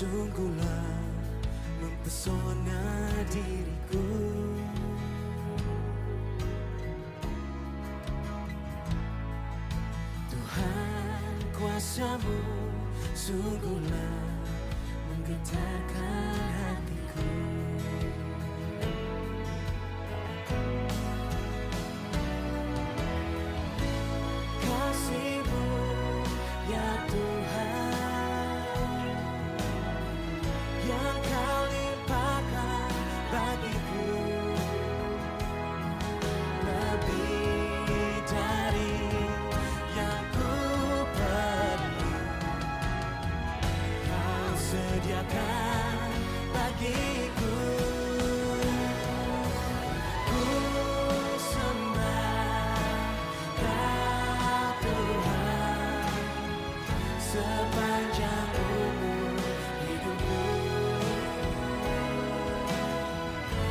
sungguhlah mempesona diriku. Tuhan, kuasa-Mu sungguhlah menggetarkan hatiku. Kasih-Mu ya Tuhan, yang Kau limpahkan bagiku, lebih dari yang ku perlu. Kau sediakan bagiku. Ku sembah Kau Tuhan sepanjang umur hidupku,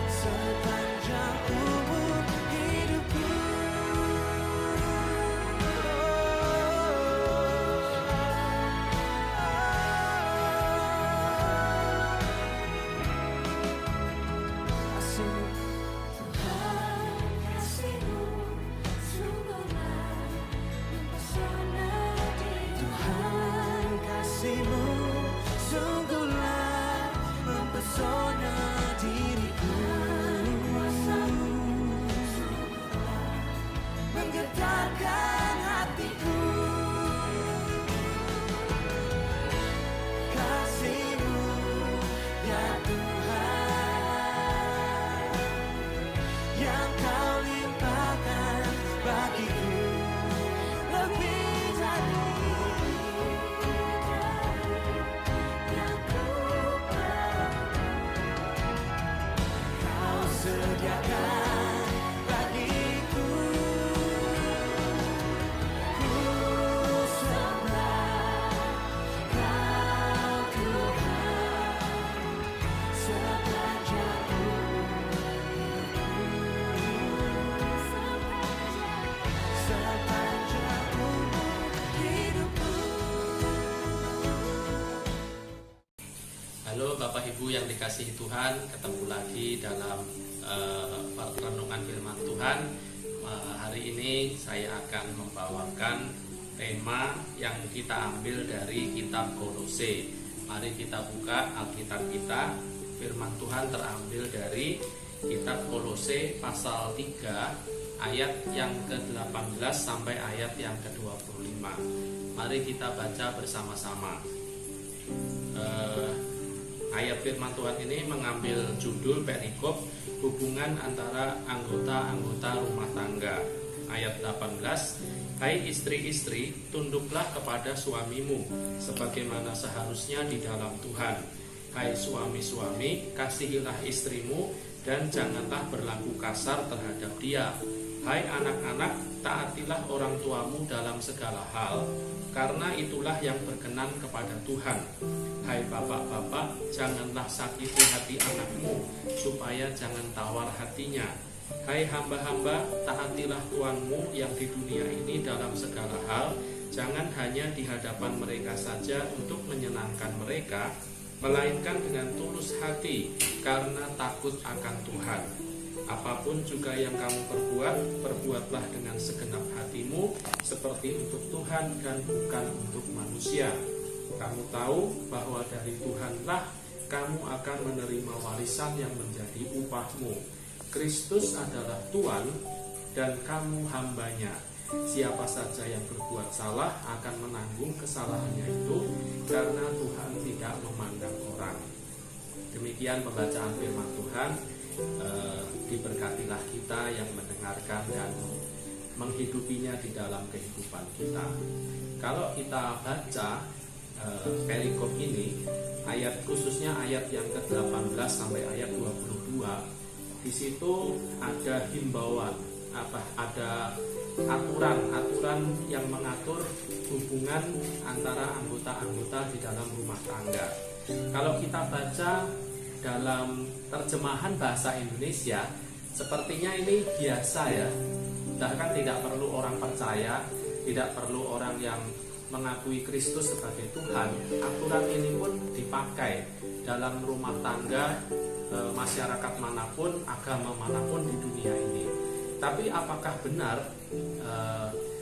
sepanjang umur hidupku. Kasih-Mu, Tuhan, kasih-Mu sungguhlah mempesona diriku. Tuhan, kasih-Mu sungguhlah mempesona diriku. Kuasa-Mu sungguhlah Menggetarkan hatiku. Kasih-Mu ya Tuhan, yang Kau limpahkan bagiku, lebih dari yang ku perlu. Kau sediakan bagiku. Ku sembah Kau Tuhan sepanjang umur hidupku, sepanjang umur hidupku. Halo Bapak Ibu yang dikasihi Tuhan, ketemu lagi dalam renungan firman Tuhan. Hari ini saya akan membawakan tema yang kita ambil dari kitab Kolose. Mari kita buka Alkitab kita. Firman Tuhan terambil dari kitab Kolose pasal 3 ayat yang ke-18 sampai ayat yang ke-25. Mari kita baca bersama-sama. Ayat firman Tuhan ini mengambil judul perikop hubungan antara anggota-anggota rumah tangga. Ayat 18, hai istri-istri, tunduklah kepada suamimu sebagaimana seharusnya di dalam Tuhan. Hai suami-suami, kasihilah istrimu dan janganlah berlaku kasar terhadap dia. Hai anak-anak, taatilah orang tuamu dalam segala hal, karena itulah yang berkenan kepada Tuhan. Hai bapak-bapak, janganlah sakiti hati anakmu, supaya jangan tawar hatinya. Hai hamba-hamba, taatilah tuanmu yang di dunia ini dalam segala hal, jangan hanya di hadapan mereka saja untuk menyenangkan mereka, melainkan dengan tulus hati, karena takut akan Tuhan. Apapun juga yang kamu perbuat, perbuatlah dengan segenap hatimu, seperti untuk Tuhan dan bukan untuk manusia. Kamu tahu bahwa dari Tuhanlah kamu akan menerima warisan yang menjadi upahmu. Kristus adalah Tuhan dan kamu hambanya. Siapa saja yang berbuat salah akan menanggung kesalahannya itu, karena Tuhan tidak memandang orang. Demikian pembacaan firman Tuhan. Diberkatilah kita yang mendengarkan dan menghidupinya di dalam kehidupan kita. Kalau kita baca perikop ini, ayat khususnya ayat yang ke-18 sampai ayat 22, di situ ada himbauan, ada aturan yang mengatur hubungan antara anggota-anggota di dalam rumah tangga. Kalau kita baca dalam terjemahan bahasa Indonesia, sepertinya ini biasa ya, bahkan tidak perlu orang percaya, tidak perlu orang yang mengakui Kristus sebagai Tuhan, aturan ini pun dipakai dalam rumah tangga, masyarakat manapun, agama manapun di dunia ini. Tapi apakah benar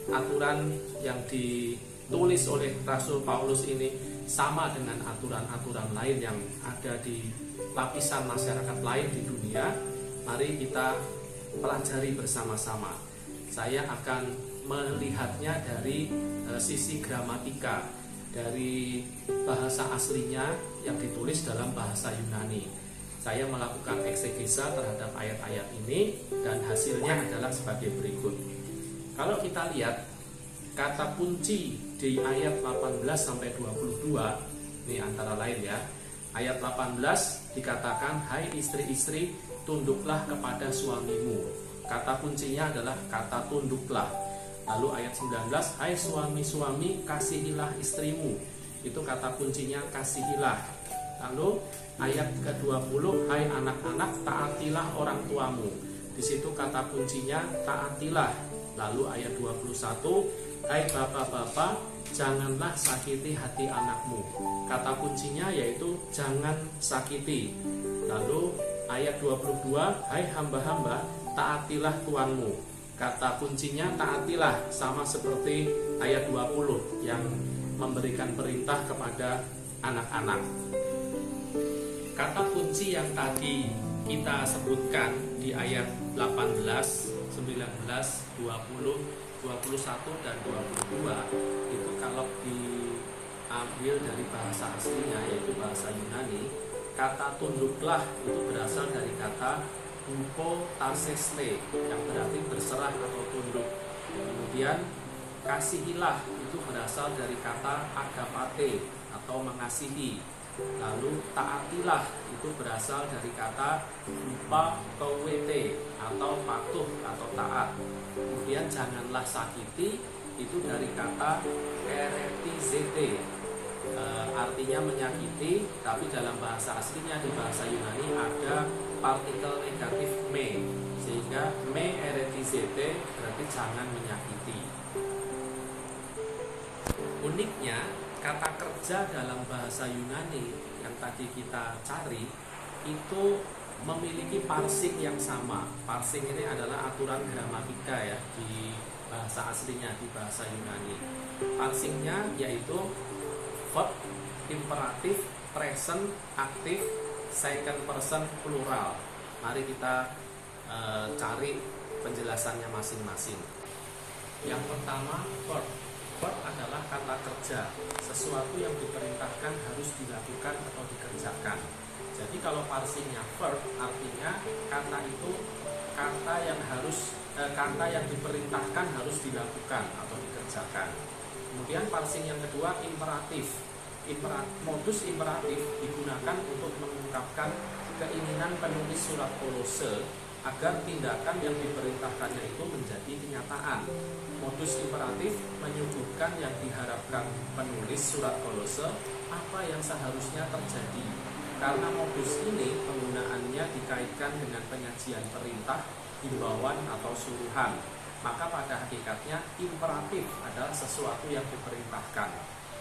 aturan yang ditulis oleh Rasul Paulus ini sama dengan aturan-aturan lain yang ada di lapisan masyarakat lain di dunia? Mari kita pelajari bersama-sama. Saya akan melihatnya dari sisi gramatika, dari bahasa aslinya yang ditulis dalam bahasa Yunani. Saya melakukan eksegesa terhadap ayat-ayat ini dan hasilnya adalah sebagai berikut. Kalau kita lihat kata kunci di ayat 18 sampai 22, ini antara lain ya. Ayat 18 dikatakan, "Hai istri-istri, tunduklah kepada suamimu." Kata kuncinya adalah kata tunduklah. Lalu ayat 19, "Hai suami-suami, kasihilah istrimu." Itu kata kuncinya kasihilah. Lalu ayat ke-20, "Hai anak-anak, taatilah orang tuamu." Di situ kata kuncinya taatilah. Lalu ayat 21, "Hai bapak-bapak, janganlah sakiti hati anakmu." Kata kuncinya yaitu jangan sakiti. Lalu ayat 22, "Hai hamba-hamba, taatilah tuanmu." Kata kuncinya taatilah, sama seperti ayat 20 yang memberikan perintah kepada anak-anak. Kata kunci yang tadi kita sebutkan di ayat 18, 19, 20, 21, dan 22 itu kalau diambil dari bahasa aslinya yaitu bahasa Yunani, kata tunduklah itu berasal dari kata hypotaseste yang berarti berserah atau tunduk. Kemudian kasihilah itu berasal dari kata agapate atau mengasihi. Lalu taatilah itu berasal dari kata upakowete atau patuh atau taat. Kemudian janganlah sakiti itu dari kata eretizete, artinya menyakiti, tapi dalam bahasa aslinya di bahasa Yunani ada partikel negatif me, sehingga me eretizete berarti jangan menyakiti. Uniknya kata kerja dalam bahasa Yunani yang tadi kita cari itu memiliki parsing yang sama. Parsing ini adalah aturan gramatika ya di bahasa aslinya di bahasa Yunani. Parsingnya yaitu verb, imperatif, present, aktif, second person plural. Mari kita cari penjelasannya masing-masing. Yang pertama, verb. Verb adalah kata kerja, sesuatu yang diperintahkan harus dilakukan atau dikerjakan. Jadi kalau parsingnya verb, artinya kata itu kata yang diperintahkan harus dilakukan atau dikerjakan. Kemudian parsing yang kedua imperatif. Modus imperatif digunakan untuk mengungkapkan keinginan penulis surat Kolose agar tindakan yang diperintahkannya itu menjadi kenyataan. Modus imperatif menyuguhkan yang diharapkan penulis surat Kolose apa yang seharusnya terjadi. Karena modus ini penggunaannya dikaitkan dengan penyajian perintah, himbauan atau suruhan, maka pada hakikatnya imperatif adalah sesuatu yang diperintahkan.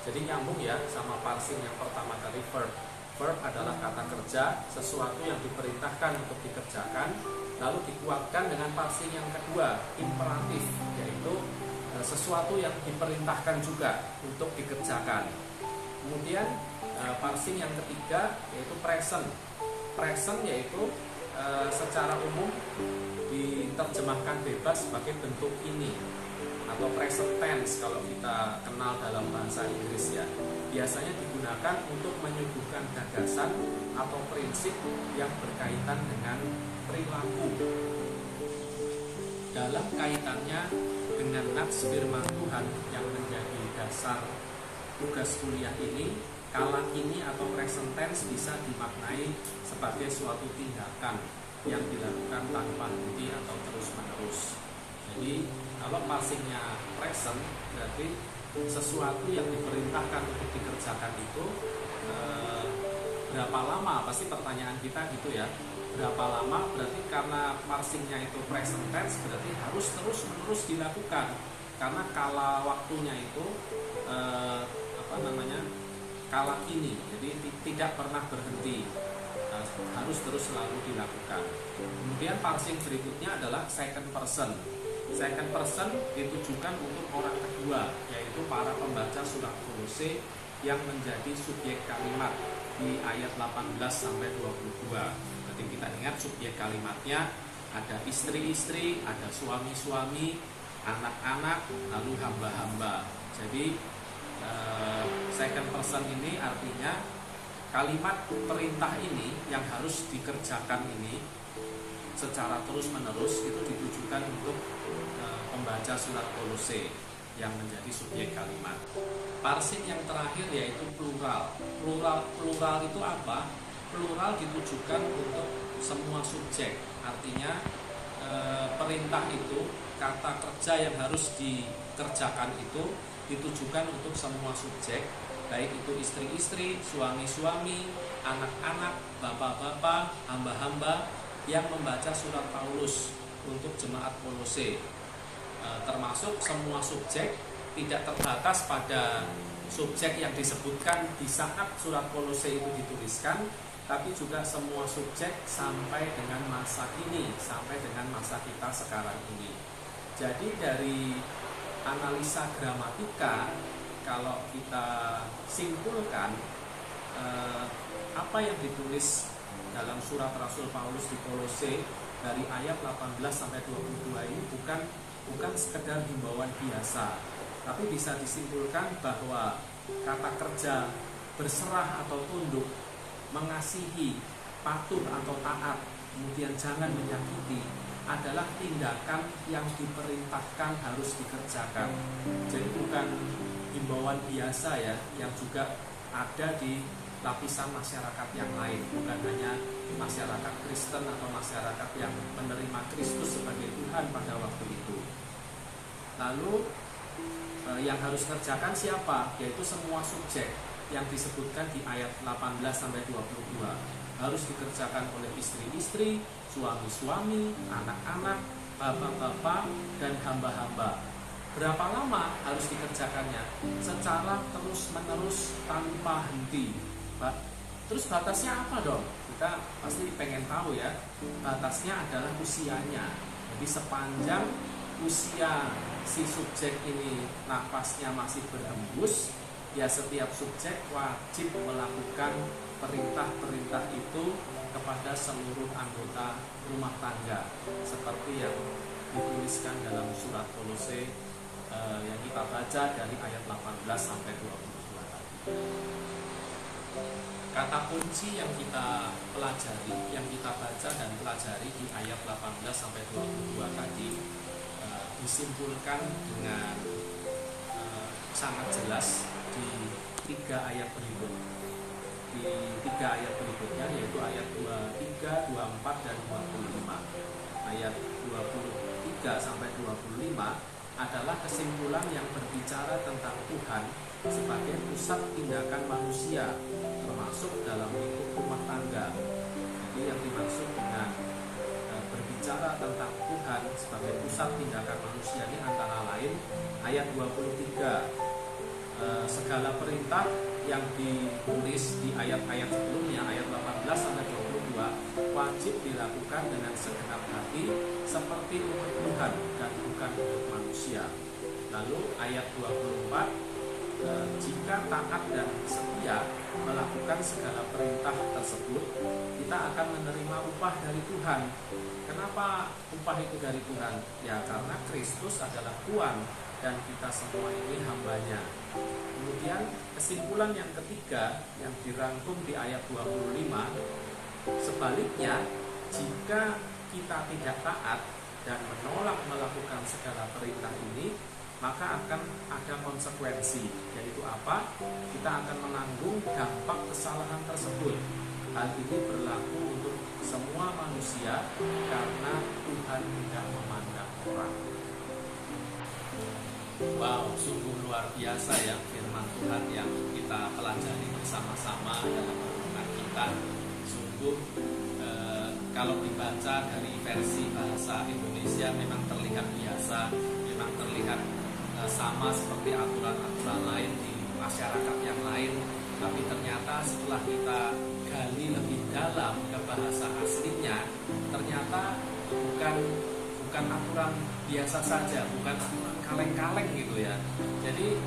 Jadi nyambung ya sama parsing yang pertama tadi verb. Verb adalah kata kerja, sesuatu yang diperintahkan untuk dikerjakan. Lalu dikuatkan dengan parsing yang kedua, imperatif, yaitu sesuatu yang diperintahkan juga untuk dikerjakan. Kemudian parsing yang ketiga yaitu present. Present yaitu secara umum diterjemahkan bebas sebagai bentuk ini atau present tense kalau kita kenal dalam bahasa Inggris ya. Biasanya digunakan untuk menyuguhkan gagasan atau prinsip yang berkaitan dengan perilaku. Dalam kaitannya dengan nats firman Tuhan yang menjadi dasar tugas kuliah ini, kala kini atau present tense bisa dimaknai sebagai suatu tindakan yang dilakukan tanpa henti atau terus-menerus. Jadi kalau parsingnya present berarti sesuatu yang diperintahkan untuk dikerjakan itu berapa lama? Pasti pertanyaan kita gitu ya. Berapa lama? Berarti karena parsingnya itu present tense berarti harus terus-menerus dilakukan. Karena kala waktunya itu kala kini, jadi tidak pernah berhenti, harus terus selalu dilakukan. Kemudian parsing berikutnya adalah second person. Second person ditujukan untuk orang kedua, yaitu para pembaca surat Kolose yang menjadi subjek kalimat di ayat 18 sampai 22. Nanti kita ingat subjek kalimatnya ada istri-istri, ada suami-suami, anak-anak, lalu hamba-hamba. Jadi second person ini artinya kalimat perintah ini yang harus dikerjakan ini secara terus-menerus itu ditujukan untuk pembaca surat Kolose yang menjadi subjek kalimat. Parsing yang terakhir yaitu plural. Plural itu apa? Plural ditujukan untuk semua subjek. Artinya perintah itu, kata kerja yang harus dikerjakan itu ditujukan untuk semua subjek, baik itu istri-istri, suami-suami, anak-anak, bapak-bapak, hamba-hamba yang membaca surat Paulus untuk jemaat Kolose. Termasuk semua subjek, tidak terbatas pada subjek yang disebutkan di saat surat Kolose itu dituliskan, tapi juga semua subjek sampai dengan masa kini, sampai dengan masa kita sekarang ini. Jadi dari analisa gramatika, kalau kita simpulkan apa yang ditulis dalam surat Rasul Paulus di Kolose dari ayat 18 sampai 22 ini bukan sekedar himbauan biasa, tapi bisa disimpulkan bahwa kata kerja berserah atau tunduk, mengasihi, patuh atau taat, kemudian jangan menyakiti adalah tindakan yang diperintahkan harus dikerjakan. Jadi bukan himbauan biasa ya, yang juga ada di lapisan masyarakat yang lain, bukan hanya masyarakat Kristen atau masyarakat yang menerima Kristus sebagai Tuhan pada waktu itu. Lalu yang harus kerjakan siapa? Yaitu semua subjek yang disebutkan di ayat 18 sampai 22. Harus dikerjakan oleh istri-istri, suami-suami, anak-anak, bapak-bapak, dan hamba-hamba. Berapa lama harus dikerjakannya? Secara terus-menerus tanpa henti. Terus batasnya apa dong? Kita pasti pengen tahu ya. Batasnya adalah usianya. Jadi sepanjang usia si subjek ini nafasnya masih berhembus, ya setiap subjek wajib melakukan perintah-perintah itu kepada seluruh anggota rumah tangga, seperti yang dituliskan dalam surat Kolose yang kita baca dari ayat 18 sampai 22 tadi. Kata kunci yang kita pelajari, yang kita baca dan pelajari di ayat 18 sampai 22 tadi disimpulkan dengan sangat jelas di 3 ayat berikut. Di 3 ayat berikutnya, yaitu ayat 23, 24, dan 25. Ayat 23 sampai 25 adalah kesimpulan yang berbicara tentang Tuhan sebagai pusat tindakan manusia, termasuk dalam lingkup rumah tangga. Jadi yang dimaksud dengan berbicara tentang Tuhan sebagai pusat tindakan manusia ini antara lain ayat 23, segala perintah yang ditulis di ayat-ayat sebelumnya, ayat 18 sampai 22, wajib dilakukan dengan segenap hati seperti untuk Tuhan dan bukan untuk manusia. Lalu ayat 24, jika taat dan setia melakukan segala perintah tersebut, kita akan menerima upah dari Tuhan. Kenapa upah itu dari Tuhan? Ya karena Kristus adalah Tuhan dan kita semua ini hambanya. Kemudian kesimpulan yang ketiga yang dirangkum di ayat 25, sebaliknya jika kita tidak taat dan menolak melakukan segala perintah ini, maka akan ada konsekuensi, yaitu apa? Kita akan menanggung dampak kesalahan tersebut. Hal ini berlaku untuk semua manusia karena Tuhan tidak memandang orang. Wow, sungguh luar biasa ya firman Tuhan yang kita pelajari bersama-sama dalam renungan kita. Sungguh kalau dibaca dari versi bahasa Indonesia memang terlihat biasa, memang terlihat sama seperti aturan-aturan lain di masyarakat yang lain, tapi ternyata setelah kita gali lebih dalam ke bahasa aslinya, ternyata bukan aturan biasa saja, bukan aturan kaleng-kaleng gitu ya. Jadi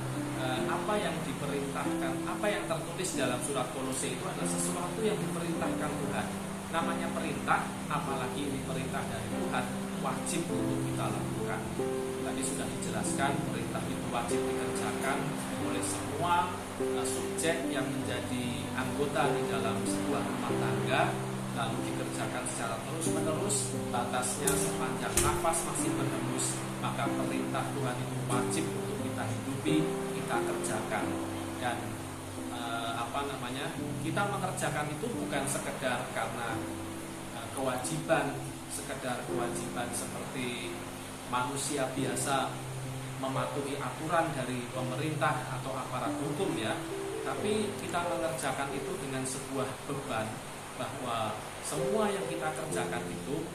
apa yang diperintahkan, apa yang tertulis dalam surat Kolose itu adalah sesuatu yang diperintahkan Tuhan. Namanya perintah, apalagi ini perintah dari Tuhan, wajib untuk kita lakukan. Tadi sudah dijelaskan, perintah itu wajib dikerjakan oleh semua subjek yang menjadi anggota di dalam sebuah rumah tangga, lalu dikerjakan secara terus-menerus, batasnya sepanjang nafas masih berhembus, maka perintah Tuhan itu wajib untuk kita hidupi, kita kerjakan. Dan kita mengerjakan itu bukan sekedar karena kewajiban seperti manusia biasa mematuhi aturan dari pemerintah atau aparat hukum ya, tapi kita mengerjakan itu dengan sebuah beban bahwa semua yang kita kerjakan itu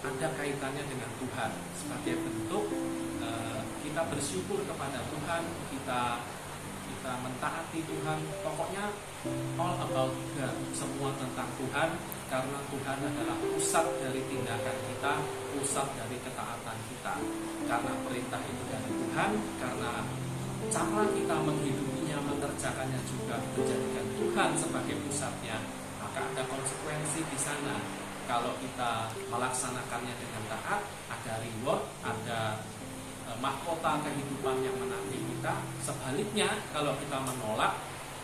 ada kaitannya dengan Tuhan. Sebagai bentuk kita bersyukur kepada Tuhan, kita mentaati Tuhan, pokoknya all about God, semua tentang Tuhan, karena Tuhan adalah pusat dari tindakan kita, pusat dari ketaatan kita. Karena perintah itu dari Tuhan, karena cara kita menghidupinya, mengerjakannya juga menjadikan Tuhan sebagai pusatnya, maka ada konsekuensi di sana. Kalau kita melaksanakannya dengan taat, ada reward, ada mahkota kehidupan yang menanti kita. Sebaliknya, kalau kita menolak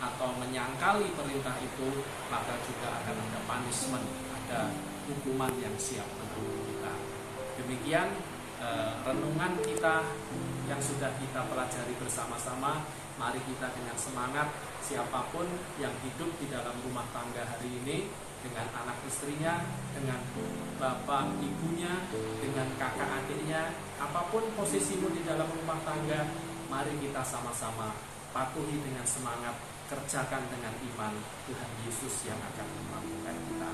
atau menyangkali perintah itu, maka juga akan ada punishment, ada hukuman yang siap menunggu kita. Demikian renungan kita yang sudah kita pelajari bersama-sama. Mari kita dengan semangat, siapapun yang hidup di dalam rumah tangga hari ini, dengan anak istrinya, dengan bapak ibunya, dengan kakak adiknya, apapun posisimu di dalam rumah tangga, mari kita sama-sama patuhi dengan semangat, kerjakan dengan iman Tuhan Yesus yang akan memampukan kita.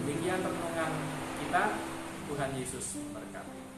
Demikian renungan kita. Tuhan Yesus memberkati.